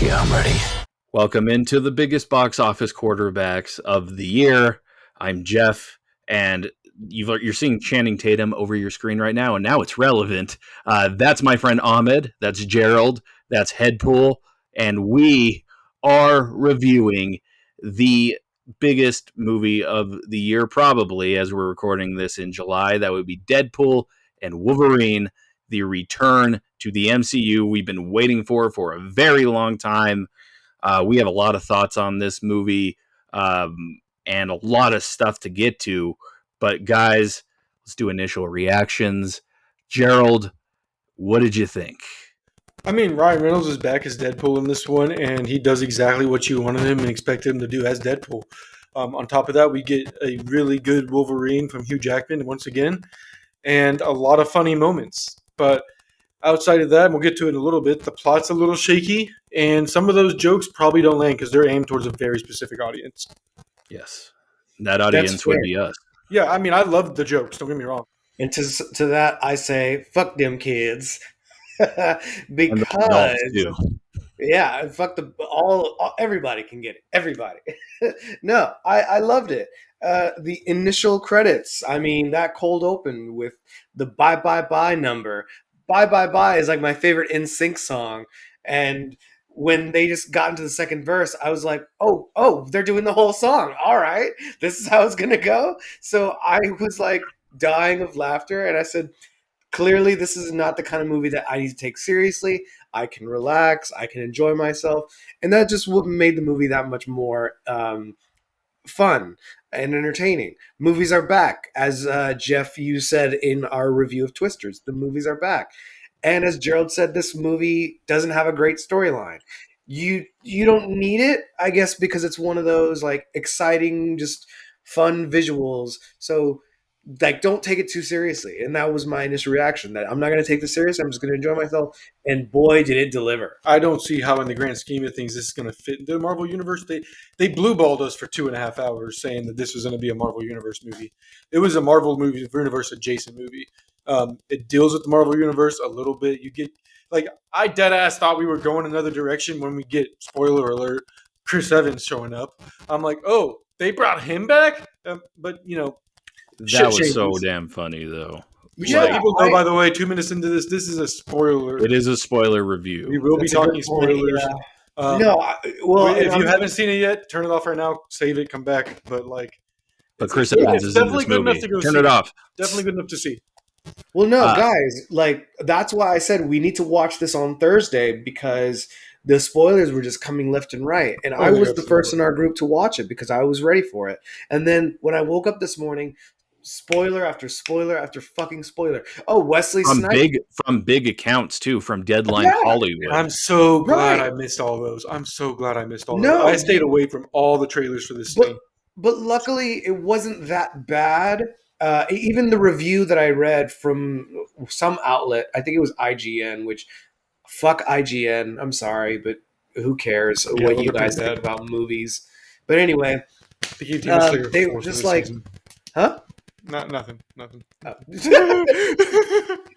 Yeah, I'm ready. Welcome into the biggest box office quarterbacks of the year. I'm Jeff, and you're seeing Channing Tatum over your screen right now, and now it's relevant. That's my friend Ahmed. That's Gerald. That's Headpool. And we are reviewing the biggest movie of the year, probably, as we're recording this in July. That would be Deadpool and Wolverine, the return to the MCU we've been waiting for a very long time. We have a lot of thoughts on this movie and a lot of stuff to get to. But guys, let's do initial reactions. Gerald, what did you think? I mean, Ryan Reynolds is back as Deadpool in this one, and he does exactly what you wanted him and expected him to do as Deadpool. On top of that, we get a really good Wolverine from Hugh Jackman once again, and a lot of funny moments. But outside of that, and we'll get to it in a little bit, the plot's a little shaky, and some of those jokes probably don't land because they're aimed towards a very specific audience. Yes, that audience would be us. Yeah, I mean, I love the jokes, don't get me wrong. And to that, I say, fuck them kids. Because yeah, fuck all everybody can get it. Everybody. No, I loved it. The initial credits, I mean, that cold open with the bye bye bye number. Bye bye bye is like my favorite NSYNC song. And when they just got into the second verse, I was like, oh, they're doing the whole song. All right, this is how it's gonna go. So I was like dying of laughter, and I said, clearly, this is not the kind of movie that I need to take seriously. I can relax. I can enjoy myself. And that just what made the movie that much more fun and entertaining. Movies are back. As Jeff, you said in our review of Twisters, the movies are back. And as Gerald said, this movie doesn't have a great storyline. You don't need it, I guess, because it's one of those like exciting, just fun visuals. So like, don't take it too seriously. And that was my initial reaction, that I'm not going to take this serious. I'm just going to enjoy myself. And boy, did it deliver. I don't see how, in the grand scheme of things, this is going to fit into the Marvel Universe. They blue-balled us for 2.5 hours saying that this was going to be a Marvel Universe movie. It was a Marvel Universe adjacent movie. It deals with the Marvel Universe a little bit. You get, like, I dead-ass thought we were going another direction when we get, spoiler alert, Chris Evans showing up. I'm like, oh, they brought him back? But, you know, that was so damn funny, though. We should let people know, by the way, 2 minutes into this is a spoiler. It is a spoiler review. We will be talking spoilers. If you haven't seen it yet, turn it off right now. Save it, come back. But Chris Evans is in this movie. Turn it off. Definitely good enough to see. Well, no, guys, like that's why I said we need to watch this on Thursday, because the spoilers were just coming left and right. And I was the first in our group to watch it because I was ready for it. And then when I woke up this morning, spoiler after spoiler after fucking spoiler. Oh, Wesley Snipes. From big accounts, too, from Deadline Hollywood. I'm so glad I missed all those. I stayed away from all the trailers for this thing. But luckily, it wasn't that bad. Even the review that I read from some outlet, I think it was IGN, which, fuck IGN. I'm sorry, but who cares what you guys think about movies. But anyway, they were just like, huh? Nothing. Oh.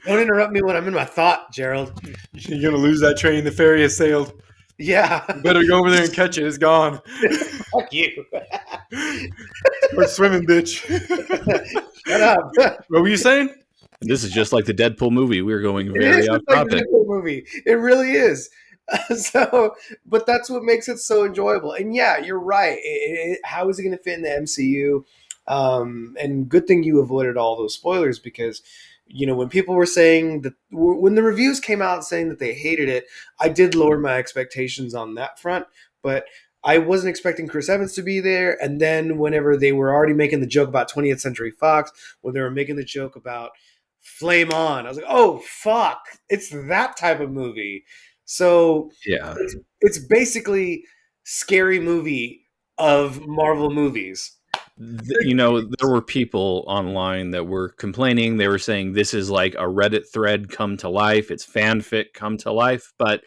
Don't interrupt me when I'm in my thought, Gerald. You're going to lose that train. The ferry has sailed. Yeah. You better go over there and catch it. It's gone. Fuck you. We're swimming, bitch. Shut up. What were you saying? This is just like the Deadpool movie. We're going very off topic. Like the Deadpool movie. It really is. But that's what makes it so enjoyable. And yeah, you're right. How is it going to fit in the MCU? And good thing you avoided all those spoilers, because, you know, when people were saying that, when the reviews came out saying that they hated it, I did lower my expectations on that front, but I wasn't expecting Chris Evans to be there. And then whenever they were already making the joke about 20th Century Fox, when they were making the joke about Flame On, I was like, oh, fuck, it's that type of movie. So yeah, it's basically Scary Movie of Marvel movies. You know, there were people online that were complaining. They were saying this is like a Reddit thread come to life. It's fanfic come to life. But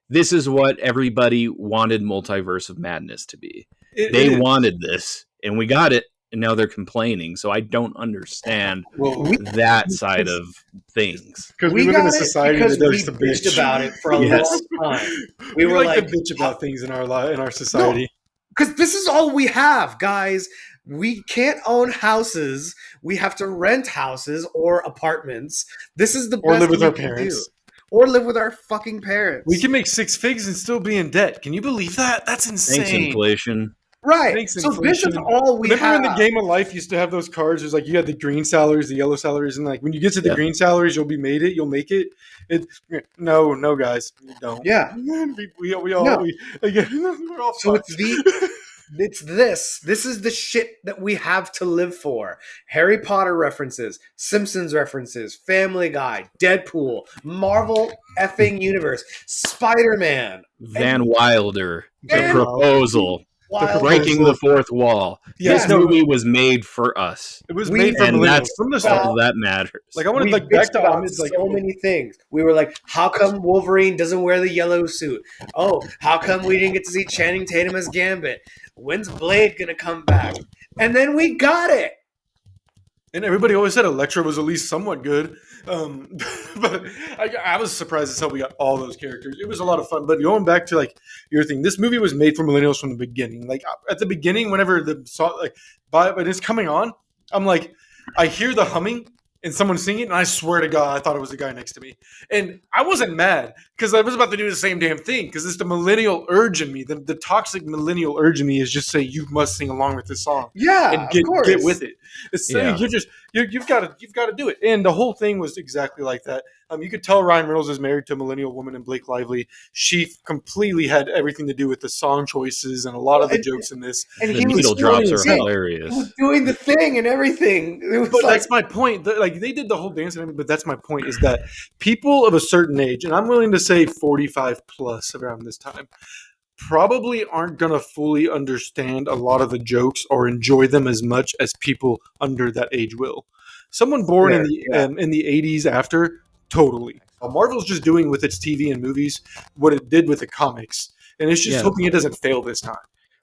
this is what everybody wanted Multiverse of Madness to be. They wanted this, and we got it, and now they're complaining. So I don't understand Well, that side of things. because We we live in got a it society because that we does the bitched bitch about it for a Yes. long time. We, were like to like, bitch about things in our society. because this is all we have, guys. We can't own houses. We have to rent houses or apartments. This is the Or best live with we our can parents. do. Or live with our fucking parents. We can make 6 figs and still be in debt. Can you believe that? That's insane. Thanks, inflation. right. Thanks, So inflation. this is all we Remember have. when the Game of Life used to have those cards? There's like you had the green salaries, the yellow salaries, and like when you get to the Yeah. green salaries, you'll make it. No, guys, you don't. Yeah. we No. we're all So fucked. it's this. This is the shit that we have to live for. Harry Potter references, Simpsons references, Family Guy, Deadpool, Marvel effing Universe, Spider-Man, Van Wilder, The Van Proposal, Wild. Breaking the Fourth Wall. Yes, This no, movie was made for us, it was We- made for and millennials that's from the all start. that matters. Like I wanted We like back bitched to about Ahmed's like so many things. We were like, how come Wolverine doesn't wear the yellow suit? Oh, how come we didn't get to see Channing Tatum as Gambit? When's Blade gonna come back? And then we got it. And everybody always said Elektra was at least somewhat good. But I was surprised as hell we got all those characters. It was a lot of fun. But going back to like your thing, this movie was made for millennials from the beginning. Like at the beginning, whenever the song when it's coming on, I'm like, I hear the humming and someone singing, and I swear to God, I thought it was the guy next to me. And I wasn't mad because I was about to do the same damn thing because it's the millennial urge in me. The toxic millennial urge in me is just say you must sing along with this song. Yeah, And get with it. It's Yeah. you've got to do it. And the whole thing was exactly like that. You could tell Ryan Reynolds is married to a millennial woman, and Blake Lively. She completely had everything to do with the song choices and a lot of the jokes in this. And the he was needle drops are doing- hilarious. He was doing the thing and everything. It was But like, that's my point. Like they did the whole dance and everything. But that's my point is that people of a certain age, and I'm willing to say 45 plus around this time, probably aren't going to fully understand a lot of the jokes or enjoy them as much as people under that age will. Someone born in the 80s after, totally. Marvel's just doing with its TV and movies what it did with the comics, and it's just hoping it doesn't fail this time.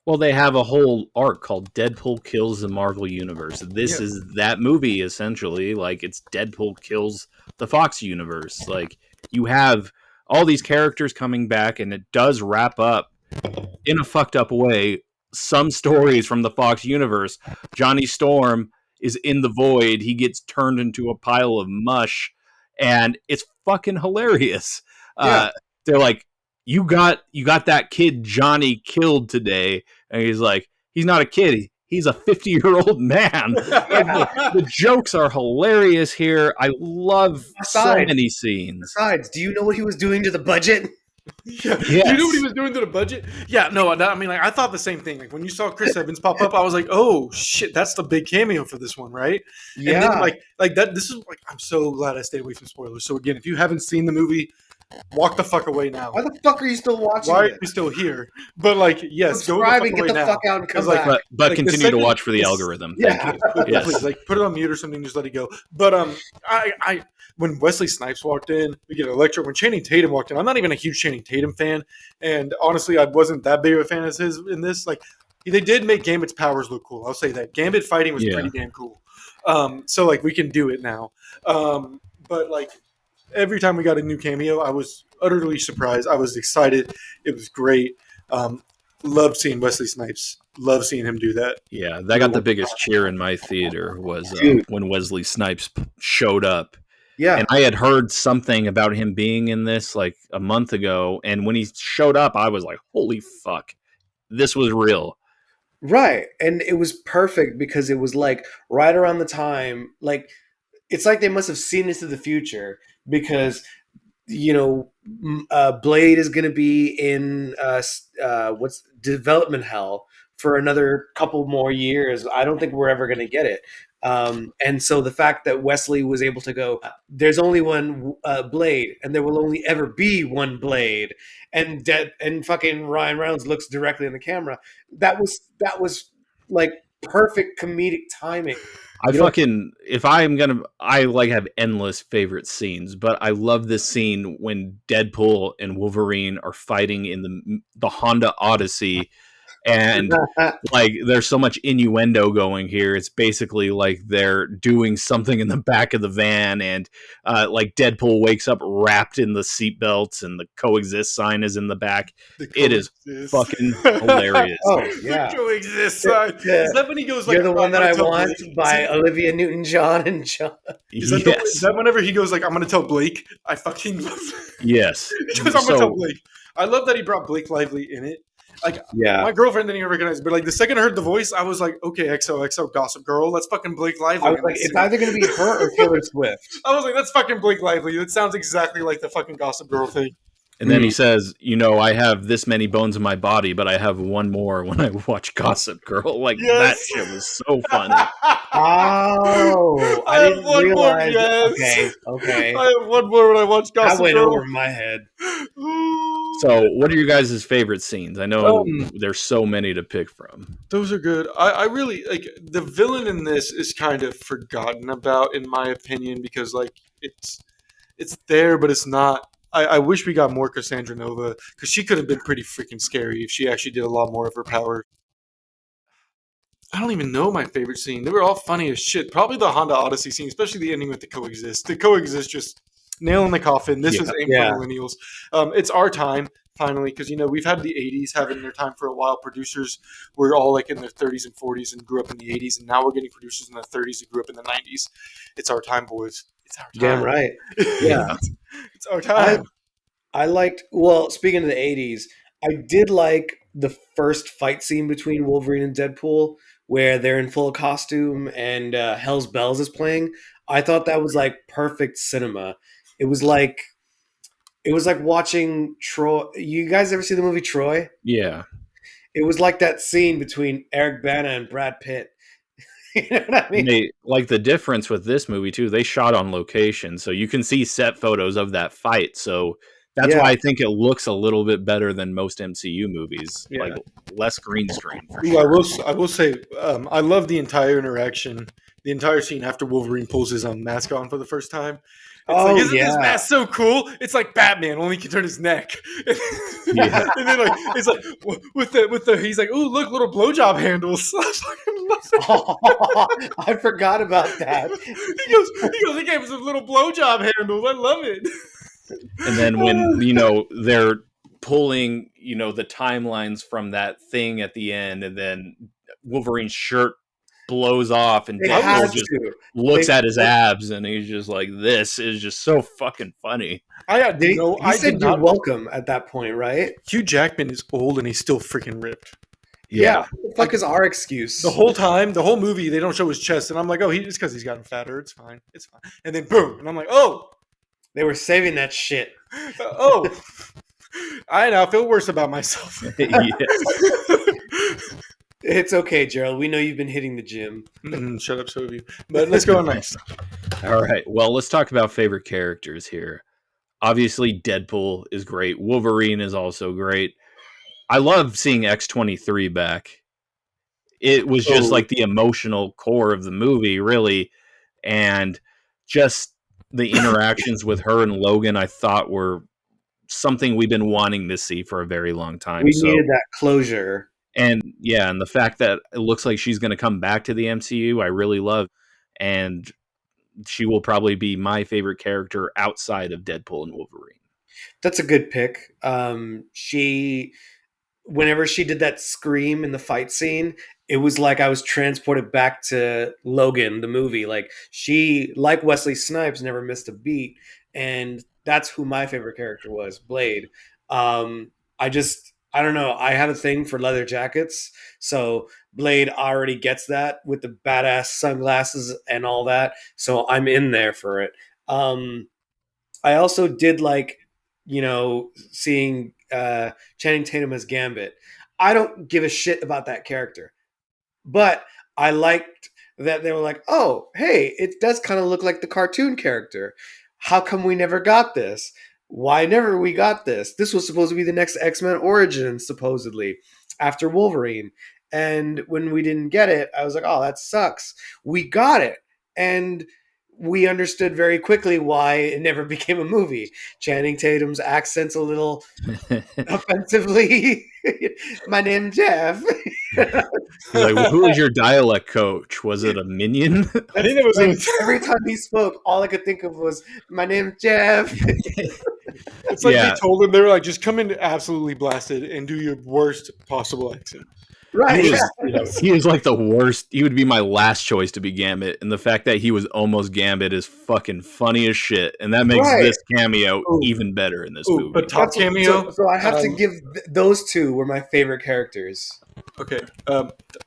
Well, they have a whole arc called Deadpool Kills the Marvel Universe. This is that movie, essentially. Like, it's Deadpool kills the Fox universe. Like, you have all these characters coming back, and it does wrap up in a fucked up way some stories from the Fox universe. Johnny Storm is in the void. He gets turned into a pile of mush, and it's fucking hilarious. They're like, you got that kid Johnny killed today, and he's like, he's not a kid. He's a 50-year-old man. The jokes are hilarious here. I love so many scenes. Besides, do you know what he was doing to the budget? Yeah. Yes. You know what he was doing to the budget? Yeah, no, I mean, like, I thought the same thing. Like, when you saw Chris Evans pop up, I was like, oh, shit, that's the big cameo for this one, right? Yeah. And then, like that, this is, like, I'm so glad I stayed away from spoilers. So, again, if you haven't seen the movie, walk the fuck away now. Why the fuck are you still watching Why are it? you still here? But, like, yes, go the Subscribe fuck and get away the now. fuck out and come 'Cause, like, back. But Like, continue to watch for the algorithm. Thank you. Yes. Please, like, put it on mute or something, just let it go. But I when Wesley Snipes walked in, we get Electro. When Channing Tatum walked in, I'm not even a huge Channing Tatum fan, and honestly, I wasn't that big of a fan as his in this. Like, they did make Gambit's powers look cool. I'll say that Gambit fighting was pretty damn cool. So like we can do it now. But like every time we got a new cameo, I was utterly surprised. I was excited. It was great. Loved seeing Wesley Snipes. Love seeing him do that. Yeah, that got the biggest cheer in my theater was when Wesley Snipes showed up. Yeah. And I had heard something about him being in this like a month ago, and when he showed up, I was like, "Holy fuck, this was real!" Right. And it was perfect because it was like right around the time, like it's like they must have seen into the future because Blade is going to be in what's development hell for another couple more years. I don't think we're ever going to get it. And so the fact that Wesley was able to go, there's only one Blade, and there will only ever be one Blade, and fucking Ryan Reynolds looks directly in the camera. That was like perfect comedic timing. I like have endless favorite scenes, but I love this scene when Deadpool and Wolverine are fighting in the Honda Odyssey, And like there's so much innuendo going here. It's basically like they're doing something in the back of the van, and like Deadpool wakes up wrapped in the seatbelts, and the coexist sign is in the back. It is fucking hilarious. Oh yeah, The coexist sign. Is that when he goes like, "You're the one that I tell want" Blake? by Olivia Newton-John and John. Is that whenever he goes like, I'm gonna tell Blake? I fucking love Yes. he goes, I'm gonna tell Blake. I love that he brought Blake Lively in it. Like, Yeah, my girlfriend didn't even recognize it, but like the second I heard the voice, I was like, okay, XOXO Gossip Girl. That's fucking Blake Lively. I was like, it's either going to be her or Taylor Swift. I was like, that's fucking Blake Lively. That sounds exactly like the fucking Gossip Girl thing. And then he says, I have this many bones in my body, but I have one more when I watch Gossip Girl. Like, that shit was so funny. Oh, I didn't realize. Okay. I have one more when I watch Gossip Girl. That went over my head. So, what are your guys' favorite scenes? I know there's so many to pick from. Those are good. I really like the villain in this is kind of forgotten about, in my opinion, because like it's there, but it's not. I wish we got more Cassandra Nova, because she could have been pretty freaking scary if she actually did a lot more of her power. I don't even know my favorite scene. They were all funny as shit. Probably the Honda Odyssey scene, especially the ending with the coexist. The coexist just nail in the coffin. This was aimed for millennials. It's our time, finally, because we've had the 80s having their time for a while. Producers were all like in their 30s and 40s and grew up in the 80s, and now we're getting producers in the 30s who grew up in the 90s. It's our time, boys. It's our time. Damn right. Yeah. It's our time. I liked, well, speaking of the 80s, I did like the first fight scene between Wolverine and Deadpool where they're in full costume and Hell's Bells is playing. I thought that was like perfect cinema. It was like watching Troy. You guys ever see the movie Troy? Yeah. It was like that scene between Eric Bana and Brad Pitt. You know what I mean? Like the difference with this movie too, they shot on location, so you can see set photos of that fight. So that's why I think it looks a little bit better than most MCU movies, like less green screen. For sure. I will say, I love the entire interaction, the entire scene after Wolverine pulls his mask on for the first time. It's isn't this mask so cool? It's like Batman, only he can turn his neck. And then like it's like with the he's like, ooh, look, little blowjob handles. I forgot about that. He goes, he gave us some little blowjob handles. I love it. And then when they're pulling the timelines from that thing at the end, and then Wolverine's shirt blows off, and Deadpool just looks at his abs, and he's just like, "This is just so fucking funny." He said you're welcome at that point, right? Hugh Jackman is old and he's still freaking ripped. Yeah. What the fuck is our excuse? The whole time, the whole movie, they don't show his chest, and I'm like, oh, it's because he's gotten fatter. It's fine. And then boom, and I'm like, oh. They were saving that shit. I now feel worse about myself. It's okay, Gerald. We know you've been hitting the gym. Shut up, so have you. But let's go on next. All right. Well, let's talk about favorite characters here. Obviously, Deadpool is great. Wolverine is also great. I love seeing X-23 back. It was just like the emotional core of the movie, really. And just the interactions with her and Logan, I thought were something we've been wanting to see for a very long time. We needed that closure. And and the fact that it looks like she's going to come back to the MCU, I really love. And she will probably be my favorite character outside of Deadpool and Wolverine. That's a good pick. Whenever she did that scream in the fight scene, it was like I was transported back to Logan, the movie. Like she, like Wesley Snipes, never missed a beat. And that's who my favorite character was, Blade. I don't know. I have a thing for leather jackets. So Blade already gets that with the badass sunglasses and all that. So I'm in there for it. I also did like, seeing Channing Tatum as Gambit. I don't give a shit about that character. But I liked that they were like, oh, hey, it does kind of look like the cartoon character. How come we never got this? Why never we got this? This was supposed to be the next X-Men origin, supposedly, after Wolverine. And when we didn't get it, I was like, oh, that sucks. We got it. And we understood very quickly why it never became a movie. Channing Tatum's accent's a little offensively. My name's Jeff. He's like, who was your dialect coach? Was it a minion? I think that was Like, every time he spoke, all I could think of was, "My name's Jeff." it's like Yeah. they told him, they were like, just come in absolutely blasted and do your worst possible accent. Right? He Yeah. was, he was like the worst. He would be my last choice to be Gambit, and the fact that he was almost Gambit is fucking funny as shit, and that makes Right. this cameo Ooh. even better in this Ooh, movie. but top That's what- cameo. So I have to give those two were my favorite characters. Okay,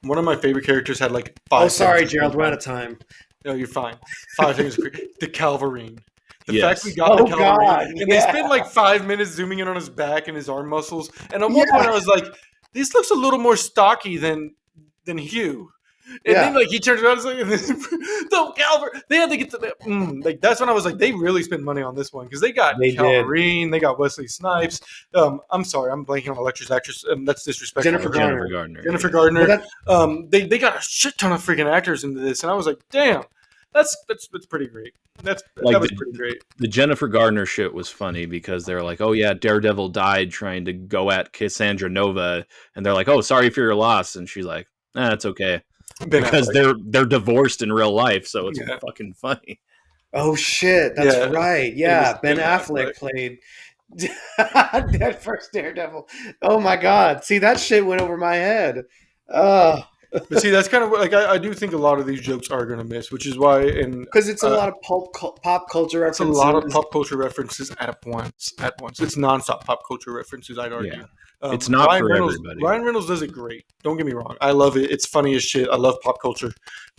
one of my favorite characters had like 5 Oh, sorry, seconds of Gerald, screen we're time. out of time. No, you're fine. 5 seconds. The Calvarine. The Yes. fact we got Oh, the Calvarine, God, and they yeah. spent like 5 minutes zooming in on his back and his arm muscles. And at one Yeah. point, I was like, "This looks a little more stocky than Hugh." And then like he turns around and is like, "The Calvary." They had to get to that. Like that's when I was like, they really spent money on this one because they got They did. Calvarine, they got Wesley Snipes. I'm sorry, I'm blanking on Electra's actress. That's disrespectful. Jennifer Garner. Jennifer yeah. Gardner. But that, They got a shit ton of freaking actors into this, and I was like, damn, that's pretty great. That was pretty great. The Jennifer Gardner shit was funny because they're like, oh yeah, Daredevil died trying to go at Cassandra Nova, and they're like, oh, sorry for your loss, and she's like, it's okay. Ben Because Affleck. they're divorced in real life, so it's Yeah. fucking funny. oh shit, that's Yeah. right. It Yeah, was Ben Ben Affleck Affleck. played that first Daredevil. Oh my god, see that shit went over my head. But see, that's kind of like I do think a lot of these jokes are gonna miss, which is why Because it's a lot of pop culture it's a references. lot of pop culture references at once. It's nonstop pop culture references. I'd argue. Yeah. It's not Ryan for Reynolds, everybody. Ryan Reynolds does it great. Don't get me wrong. I love it. It's funny as shit. I love pop culture,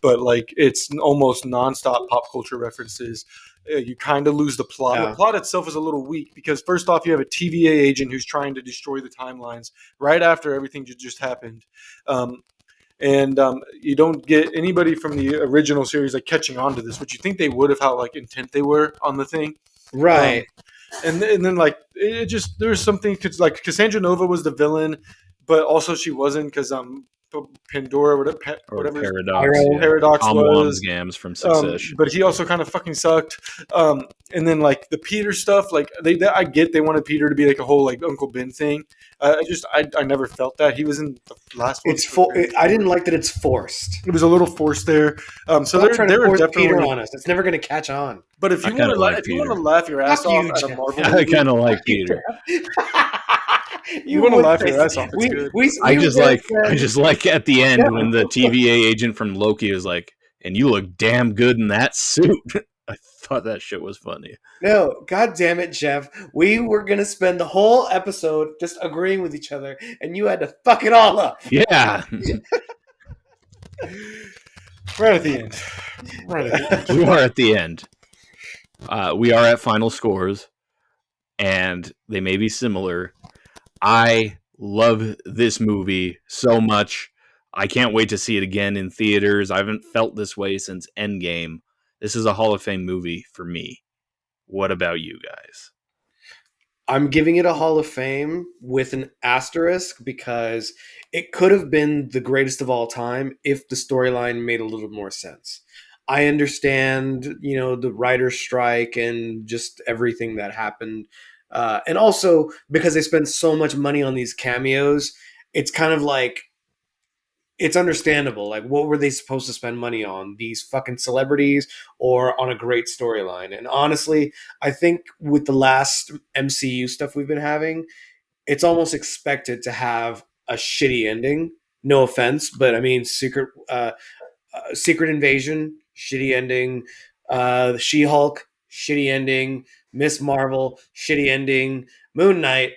but like it's almost nonstop pop culture references. You kind of lose the plot. Yeah. The plot itself is a little weak because first off, you have a TVA agent who's trying to destroy the timelines right after everything just happened. And you don't get anybody from the original series like catching on to this, which you think they would have, how like intent they were on the thing. Right. And then like it just there's something because like Cassandra Nova was the villain, but also she wasn't because Pandora whatever Paradox. Paradox Tom was. Wamsgams from Succession. But he also kind of fucking sucked. And then like the Peter stuff, like I get they wanted Peter to be like a whole like Uncle Ben thing. I never felt that he was in the last one. I didn't like that it's forced. It was a little forced there. So Stop trying to there were force definitely. Peter on us. It's never going to catch on. But if I you kinda want to like if you want Peter. to laugh your ass Fuck off you, at a Jeff. Marvel I movie, kind of like Peter. You wanna would laugh your say- ass off, it's good. I we just would like say- I just like at the end when the TVA agent from Loki was like, "And you look damn good in that suit." I thought that shit was funny. No, god damn it, Jeff. We were going to spend the whole episode just agreeing with each other, and you had to fuck it all up. Yeah, right at the end. Right at the end. we are at the end. We are at final scores, and they may be similar. I love this movie so much. I can't wait to see it again in theaters. I haven't felt this way since Endgame. This is a Hall of Fame movie for me. What about you guys? I'm giving it a Hall of Fame with an asterisk because it could have been the greatest of all time if the storyline made a little more sense. I understand, the writer's strike and just everything that happened. And also because they spend so much money on these cameos, it's kind of like, it's understandable. Like, what were they supposed to spend money on? These fucking celebrities or on a great storyline? And honestly, I think with the last MCU stuff we've been having, it's almost expected to have a shitty ending. No offense, but I mean, Secret Invasion, shitty ending. She-Hulk, shitty ending. Miss Marvel, shitty ending. Moon Knight,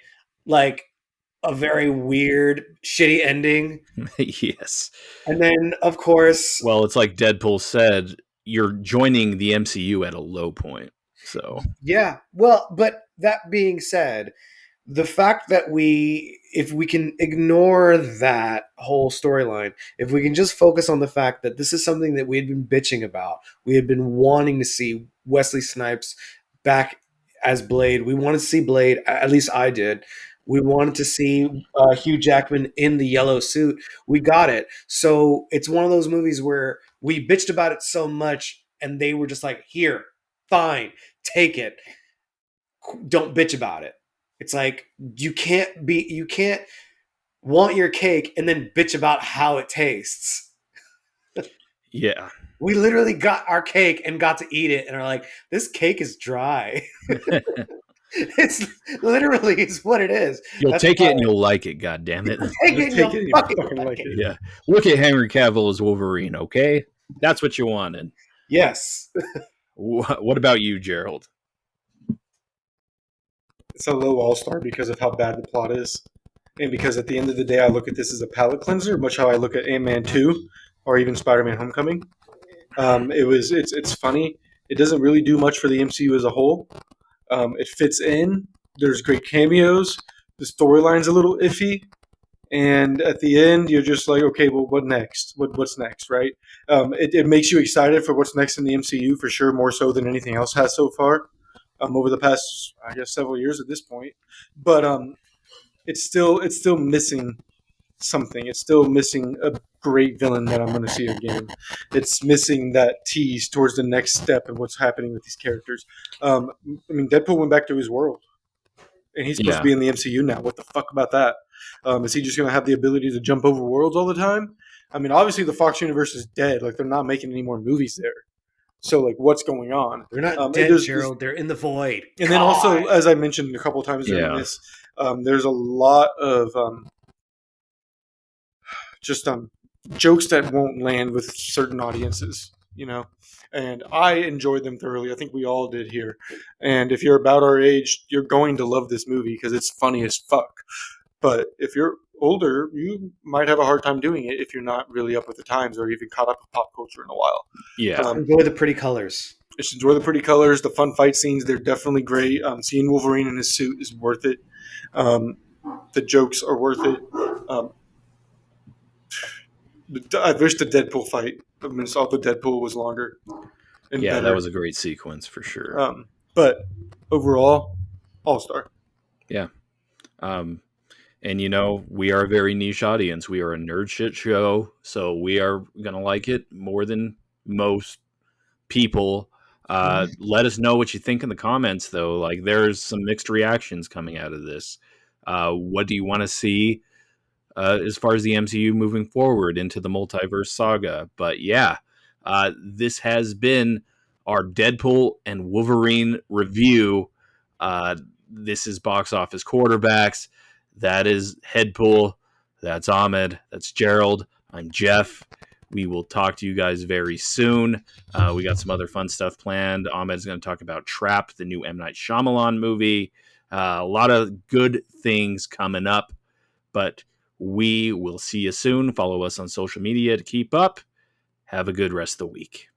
like a very weird, shitty ending. Yes. And then, of course, Well, it's like Deadpool said, you're joining the MCU at a low point. So, yeah. Well, but that being said, the fact that if we can ignore that whole storyline, if we can just focus on the fact that this is something that we had been bitching about, we had been wanting to see Wesley Snipes back as Blade. We wanted to see Blade, at least I did. We wanted to see Hugh Jackman in the yellow suit. We got it. So it's one of those movies where we bitched about it so much and they were just like, here, fine, take it. Don't bitch about it. It's like you can't want your cake and then bitch about how it tastes. Yeah. We literally got our cake and got to eat it and are like, this cake is dry. It's literally is what it is. You'll That's take why it and you'll like it, God damn it. take it and Take you'll it, you fucking fucking like like it. it. Yeah. Look at Henry Cavill as Wolverine, okay? That's what you wanted. Yes. What about you, Gerald? It's a low all-star because of how bad the plot is. And because at the end of the day, I look at this as a palate cleanser, much how I look at Ant-Man 2 or even Spider-Man Homecoming. It's funny. It doesn't really do much for the MCU as a whole. It fits in. There's great cameos. The storyline's a little iffy. And at the end, you're just like, okay, well, what next? What's next, right? It makes you excited for what's next in the MCU for sure, more so than anything else has so far over the past, I guess, several years at this point. But it's still missing something. It's still missing a great villain that I'm going to see again. It's missing that tease towards the next step of what's happening with these characters. I mean, Deadpool went back to his world, and he's supposed to be in the MCU now. What the fuck about that? Is he just going to have the ability to jump over worlds all the time? I mean, obviously the Fox universe is dead. Like they're not making any more movies there. So like, what's going on? They're not dead, Gerald. They're in the void. And then also, as I mentioned a couple times during Yeah. this, there's a lot of just jokes that won't land with certain audiences, you know. And I enjoyed them thoroughly. I think we all did here. And if you're about our age, you're going to love this movie because it's funny as fuck. But if you're older, you might have a hard time doing it if you're not really up with the times or even caught up with pop culture in a while. Yeah. Enjoy the pretty colors. Just enjoy the pretty colors, the fun fight scenes. They're definitely great. Seeing Wolverine in his suit is worth it. The jokes are worth it. I wish the Deadpool fight. I mean, all the Deadpool was longer and Yeah, better. that was a great sequence for sure. But overall, all-star. Yeah. And you know, we are a very niche audience. We are a nerd shit show, so we are gonna like it more than most people. Let us know what you think in the comments, though. Like, there's some mixed reactions coming out of this. What do you want to see as far as the MCU moving forward into the multiverse saga? But yeah, this has been our Deadpool and Wolverine review. This is Box Office Quarterbacks. That is Headpool. That's Ahmed. That's Gerald. I'm Jeff. We will talk to you guys very soon. We got some other fun stuff planned. Ahmed's going to talk about Trap, the new M. Night Shyamalan movie. A lot of good things coming up, but we will see you soon. Follow us on social media to keep up. Have a good rest of the week.